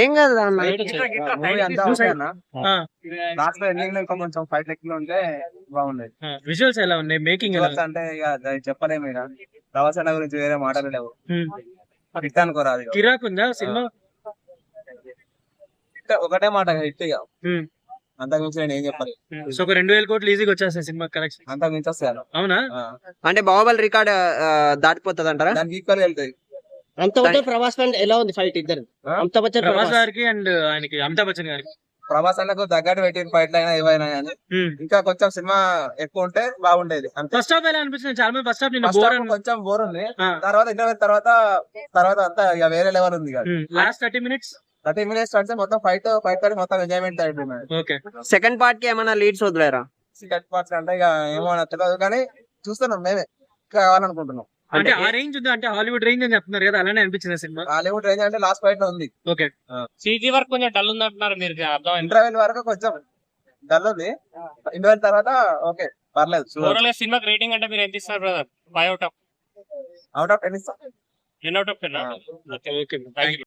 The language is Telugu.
ఏం కాదు అన్న. మూవీ అంతా ఓకే అన్న. లాస్ట్ లో ఎండింగ్ లో ఇంకా కొంచెం ఫైట్ లెక్కలు ఉంటే బాగుండేది. విజువల్స్ ఎలా ఉన్నాయి, మేకింగ్ ఎలా అంటే ఇక అది చెప్పలేము. ఇక ప్రభాస్ అన్న గురించి వేరే మాటలు లేవు. హిట్ అనుకోరా అది. కిరాక్ ఉందా సినిమా? ఒకటే మాట హిట్. ఇక అంతకు మించి నేను ఏం చెప్పాలి. సో ఒక 2000 కోట్లు ఈజీగా వచ్చేస్తాయి సినిమా కలెక్షన్. అంతకు మించి వస్తాయి. అవునా? అంటే బాహుబలి రికార్డ్ దాటిపోతుంది అంటారా? దానికి ఈక్వల్ వెళ్తాయి. అమితాబ్ బచ్చన్ ప్రభాస్ ఎలా ఉంది ఫైట్ ఇద్దరు? అమితాబ్ బచ్చన్ ప్రభాస్ గారికి అండ్ ఆయనకి అమితాబ్ బచ్చన్ గారికి ప్రభాస్ అన్నకు తగ్గట్టు పెట్టిన ఫైట్లు అయినా ఏవైనా కానీ ఇంకా కొంచెం సినిమా ఎక్కువ ఉంటే బాగుండేది. ఫస్ట్ హాఫ్ ఎలా అనిపించింది? చాలా మంది ఫస్ట్ హాఫ్ కొంచెం బోర్ ఉంది. తర్వాత ఇంటర్వెల్ తర్వాత అంతా ఇక వేరే లెవెల్ ఉంది. లాస్ట్ 30 minutes అంటే మొత్తం ఫైట్ మొత్తం ఎంజాయ్మెంట్ అయిపోయింది. ఓకే. సెకండ్ పార్ట్ కి ఏమైనా లీడ్స్ వదిలేరా? సెకండ్ పార్ట్స్ అంటే ఇక ఏమో తెలియదు కానీ చూస్తున్నాం మేమే కావాలనుకుంటున్నాం. అంటే ఆ రేంజ్ ఉంది, అంటే హాలీవుడ్ రేంజ్ అని చెప్తున్నారు కదా, అలానే అనిపించింది సినిమా. హాలీవుడ్ రేంజ్ అంటే లాస్ట్ ఫైట్ లో ఉంది. ఓకే. సీజీ వరకు కొంచెం డల్ ఉంది అంటున్నారు మీరు. ఇంటర్వెల్ వరకు కొంచెం డల్ ఉంది. ఇంటర్వెల్ తర్వాత ఓకే పర్లేదు. ఓవరాల్ సినిమాకి రేటింగ్ అంటే మీరు ఎంత ఇస్తారు బ్రదర్? 5 out of 10 ఇస్తాం. 10 out of 10. ఓకే. థాంక్యూ.